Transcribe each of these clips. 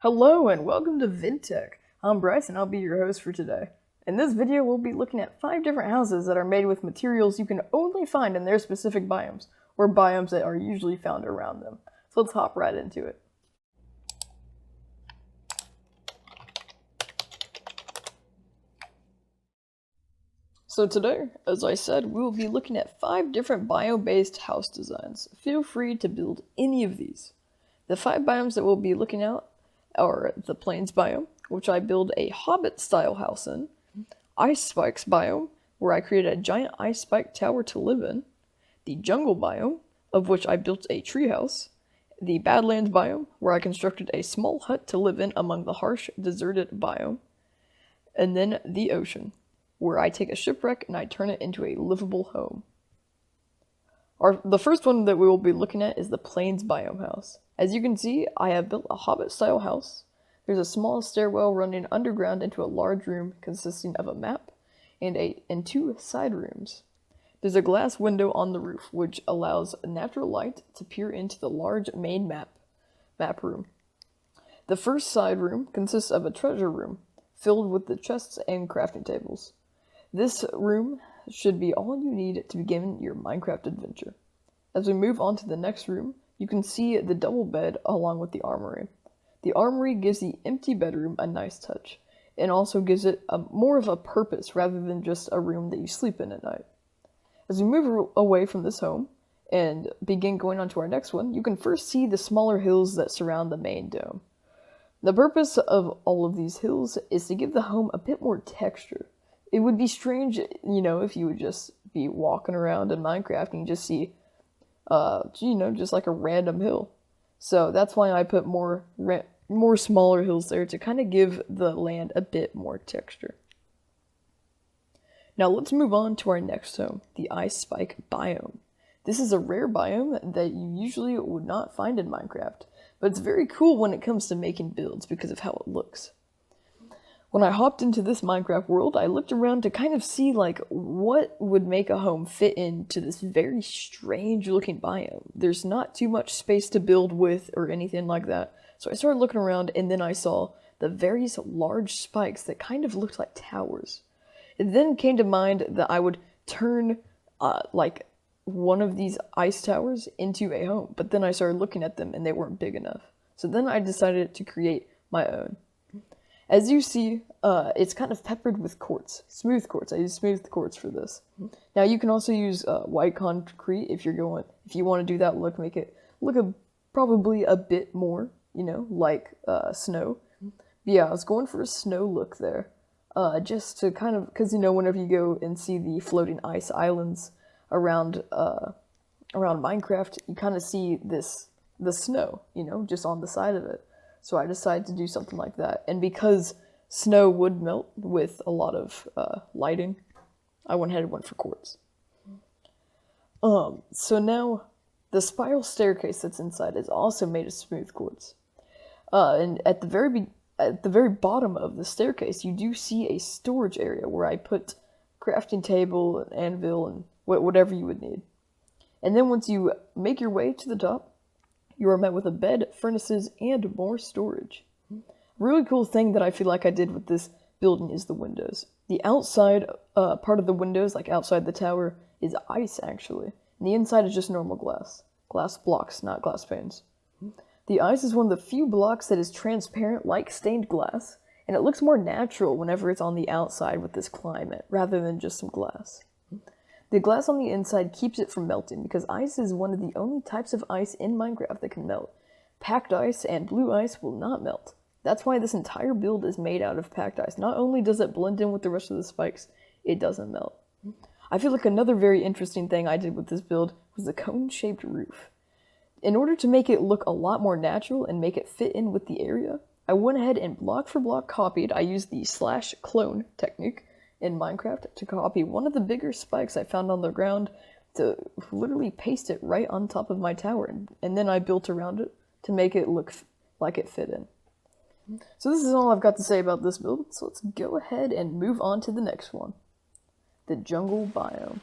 Hello and welcome to VidTech. I'm Bryce and I'll be your host for today. In this video we'll be looking at 5 different houses that are made with materials you can only find in their specific biomes, or biomes that are usually found around them. So let's hop right into it. So today, as I said, we will be looking at 5 different biome-based house designs. Feel free to build any of these. The 5 biomes that we'll be looking at are the Plains Biome, which I build a Hobbit-style house in, Ice Spikes Biome, where I created a giant ice spike tower to live in, the Jungle Biome, of which I built a treehouse, the Badlands Biome, where I constructed a small hut to live in among the harsh, deserted biome, and then the Ocean, where I take a shipwreck and I turn it into a livable home. The first one that we will be looking at is the Plains Biome house. As you can see, I have built a Hobbit-style house. There's a small stairwell running underground into a large room consisting of a map and 2 side rooms. There's a glass window on the roof, which allows natural light to peer into the large main map room. The first side room consists of a treasure room, filled with the chests and crafting tables. This room should be all you need to begin your Minecraft adventure. As we move on to the next room, you can see the double bed along with the armory. The armory gives the empty bedroom a nice touch, and also gives it more of a purpose rather than just a room that you sleep in at night. As we move away from this home and begin going on to our next one, you can first see the smaller hills that surround the main dome. The purpose of all of these hills is to give the home a bit more texture. It would be strange, if you would just be walking around in Minecraft and you just see, just like a random hill. So that's why I put more smaller hills there to kind of give the land a bit more texture. Now let's move on to our next home, the Ice Spike Biome. This is a rare biome that you usually would not find in Minecraft, but it's very cool when it comes to making builds because of how it looks. When I hopped into this Minecraft world, I looked around to kind of see what would make a home fit into this very strange looking biome. There's not too much space to build with or anything like that. So I started looking around and then I saw the various large spikes that kind of looked like towers. It then came to mind that I would turn one of these ice towers into a home, but then I started looking at them and they weren't big enough. So then I decided to create my own. As you see, it's kind of peppered with quartz, smooth quartz. I use smooth quartz for this. Now you can also use white concrete if you want to do that look, make it look probably a bit more, like snow. But yeah, I was going for a snow look there, just to kind of, because whenever you go and see the floating ice islands around Minecraft, you kind of see the snow, just on the side of it. So I decided to do something like that. And because snow would melt with a lot of lighting, I went ahead and went for quartz. So now the spiral staircase that's inside is also made of smooth quartz. And at the very bottom of the staircase, you do see a storage area where I put crafting table, an anvil, and whatever you would need. And then once you make your way to the top, you are met with a bed, furnaces, and more storage. A really cool thing that I feel like I did with this building is the windows. The outside part of the windows, like outside the tower, is ice actually. And the inside is just normal glass. Glass blocks, not glass panes. The ice is one of the few blocks that is transparent like stained glass, and it looks more natural whenever it's on the outside with this climate, rather than just some glass. The glass on the inside keeps it from melting because ice is one of the only types of ice in Minecraft that can melt. Packed ice and blue ice will not melt. That's why this entire build is made out of packed ice. Not only does it blend in with the rest of the spikes, it doesn't melt. I feel like another very interesting thing I did with this build was the cone-shaped roof. In order to make it look a lot more natural and make it fit in with the area, I went ahead and block for block copied. I used the /clone technique in Minecraft to copy one of the bigger spikes I found on the ground to literally paste it right on top of my tower, and then I built around it to make it look like it fit in. So this is all I've got to say about this build, so let's go ahead and move on to the next one, the Jungle Biome.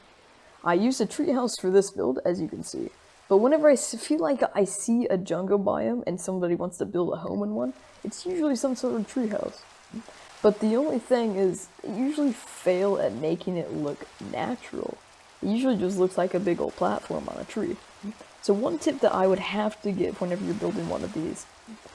I used a treehouse for this build, as you can see. But whenever I feel like I see a jungle biome and somebody wants to build a home in one, it's usually some sort of treehouse. But the only thing is, they usually fail at making it look natural. It usually just looks like a big old platform on a tree. So one tip that I would have to give whenever you're building one of these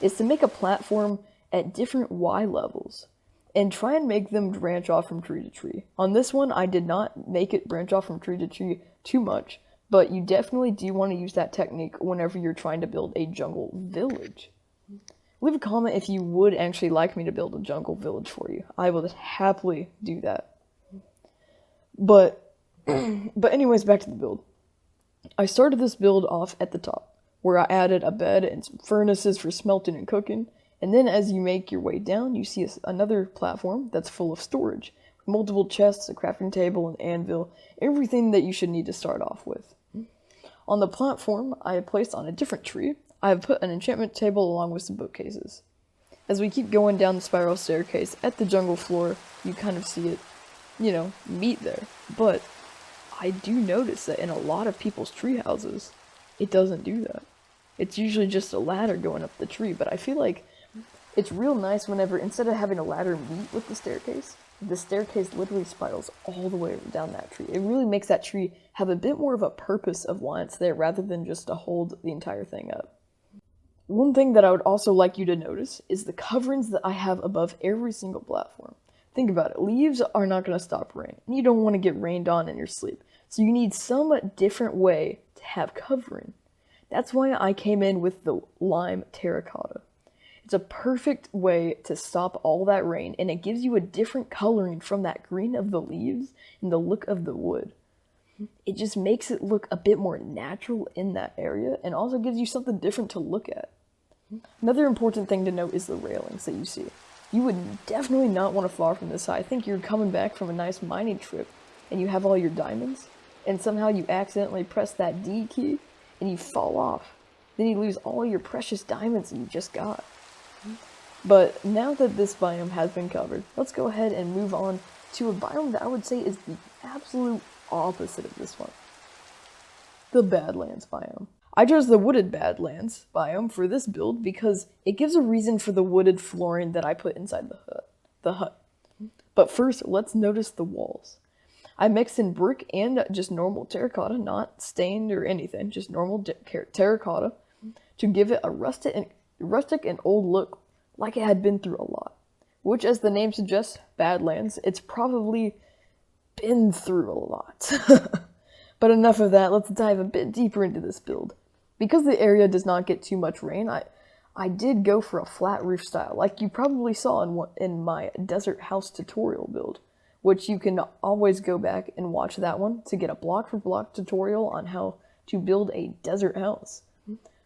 is to make a platform at different Y levels and try and make them branch off from tree to tree. On this one, I did not make it branch off from tree to tree too much, but you definitely do want to use that technique whenever you're trying to build a jungle village. Leave a comment if you would actually like me to build a jungle village for you. I would happily do that. But anyways, back to the build. I started this build off at the top, where I added a bed and some furnaces for smelting and cooking, and then as you make your way down, you see another platform that's full of storage, with multiple chests, a crafting table, an anvil, everything that you should need to start off with. On the platform, I have placed on a different tree, I have put an enchantment table along with some bookcases. As we keep going down the spiral staircase at the jungle floor, you kind of see it, meet there, but I do notice that in a lot of people's tree houses, it doesn't do that. It's usually just a ladder going up the tree, but I feel like it's real nice whenever, instead of having a ladder meet with the staircase literally spirals all the way down that tree. It really makes that tree have a bit more of a purpose of why it's there, rather than just to hold the entire thing up. One thing that I would also like you to notice is the coverings that I have above every single platform. Think about it. Leaves are not going to stop rain, and you don't want to get rained on in your sleep. So you need some different way to have covering. That's why I came in with the lime terracotta. It's a perfect way to stop all that rain, and it gives you a different coloring from that green of the leaves and the look of the wood. It just makes it look a bit more natural in that area, and also gives you something different to look at. Another important thing to note is the railings that you see. You would definitely not want to fall from this high. I think you're coming back from a nice mining trip, and you have all your diamonds, and somehow you accidentally press that D key, and you fall off. Then you lose all your precious diamonds that you just got. But now that this biome has been covered, let's go ahead and move on to a biome that I would say is the absolute opposite of this one. The Badlands Biome. I chose the wooded Badlands biome for this build because it gives a reason for the wooded flooring that I put inside the hut. But first, let's notice the walls. I mixed in brick and just normal terracotta, not stained or anything, just normal terracotta, to give it a rustic and old look, like it had been through a lot. Which, as the name suggests, Badlands, it's probably been through a lot. But enough of that, let's dive a bit deeper into this build. Because the area does not get too much rain, I did go for a flat roof style, like you probably saw in my desert house tutorial build, which you can always go back and watch that one to get a block for block tutorial on how to build a desert house.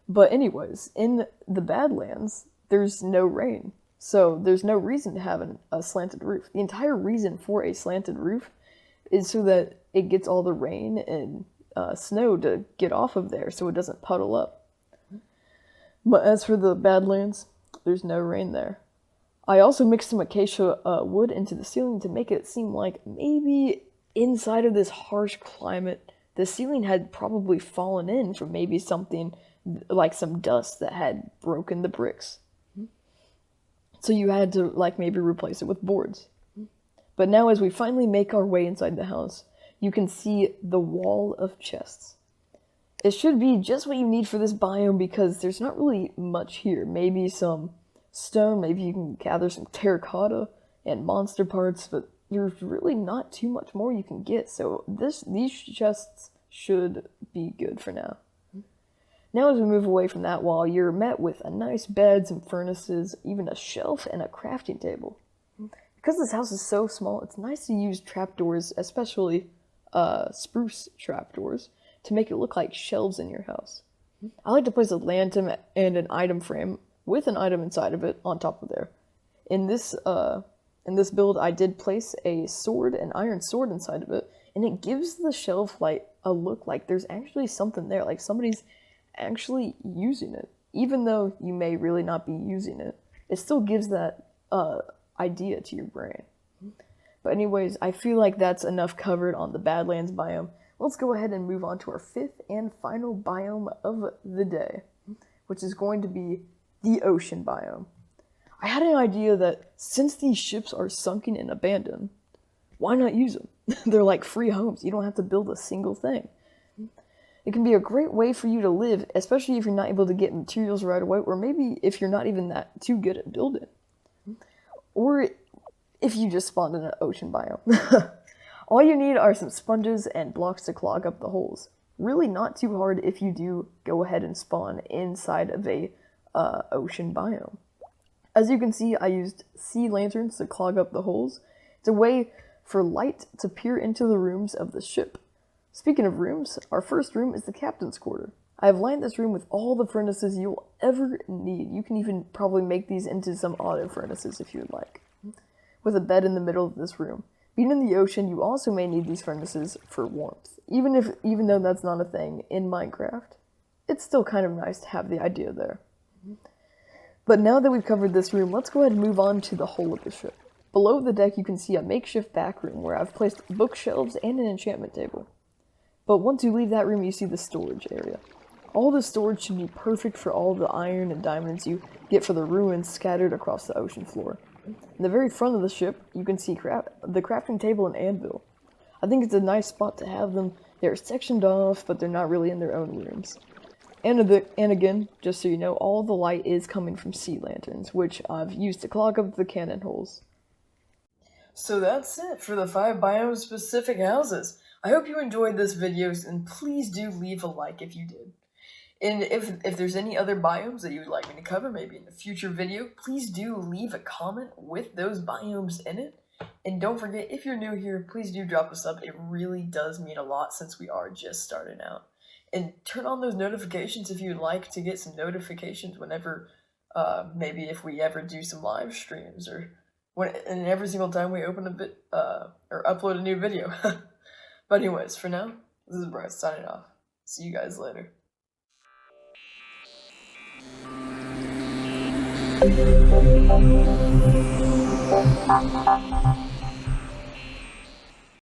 But anyways, in the Badlands, there's no rain, so there's no reason to have a slanted roof. The entire reason for a slanted roof is so that it gets all the rain and snow to get off of there so it doesn't puddle up. But as for the Badlands, there's no rain there. I also mixed some acacia wood into the ceiling to make it seem like maybe inside of this harsh climate, the ceiling had probably fallen in from maybe something like some dust that had broken the bricks. So you had to maybe replace it with boards. But now as we finally make our way inside the house, you can see the wall of chests. It should be just what you need for this biome because there's not really much here. Maybe some stone, maybe you can gather some terracotta and monster parts, but there's really not too much more you can get. So these chests should be good for now. Now as we move away from that wall, you're met with a nice bed, some furnaces, even a shelf, and a crafting table. Because this house is so small, it's nice to use trapdoors, especially spruce trapdoors, to make it look like shelves in your house. I like to place a lantern and an item frame with an item inside of it on top of there. In this build, I did place a sword, an iron sword inside of it, and it gives the shelf a look like there's actually something there, like somebody's actually using it. Even though you may really not be using it, it still gives that idea to your brain. But anyways, I feel like that's enough covered on the Badlands biome. let's go ahead and move on to our fifth and final biome of the day, which is going to be the ocean biome. I had an idea that since these ships are sunken and abandoned, why not use them? They're like free homes. You don't have to build a single thing. It can be a great way for you to live, especially if you're not able to get materials right away, or maybe if you're not even that too good at building. Or if you just spawned in an ocean biome. All you need are some sponges and blocks to clog up the holes. Really not too hard if you do go ahead and spawn inside of a ocean biome. As you can see, I used sea lanterns to clog up the holes. It's a way for light to peer into the rooms of the ship. Speaking of rooms, our first room is the captain's quarter. I have lined this room with all the furnaces you'll ever need. You can even probably make these into some auto furnaces if you would like. With a bed in the middle of this room. Being in the ocean, you also may need these furnaces for warmth. Even though that's not a thing in Minecraft, it's still kind of nice to have the idea there. But now that we've covered this room, let's go ahead and move on to the hull of the ship. Below the deck, you can see a makeshift back room where I've placed bookshelves and an enchantment table. But once you leave that room, you see the storage area. All the storage should be perfect for all the iron and diamonds you get for the ruins scattered across the ocean floor. In the very front of the ship, you can see the crafting table and anvil. I think it's a nice spot to have them. They're sectioned off, but they're not really in their own rooms. And again, just so you know, all the light is coming from sea lanterns, which I've used to clog up the cannon holes. So that's it for the 5 Biome Specific houses. I hope you enjoyed this video, and please do leave a like if you did. And if there's any other biomes that you would like me to cover, maybe in a future video, please do leave a comment with those biomes in it. And don't forget, if you're new here, please do drop a sub. It really does mean a lot since we are just starting out. And turn on those notifications if you'd like to get some notifications whenever, maybe if we ever do some live streams, or and every single time we open or upload a new video. But anyways, for now, this is Bryce signing off. See you guys later. Thank you.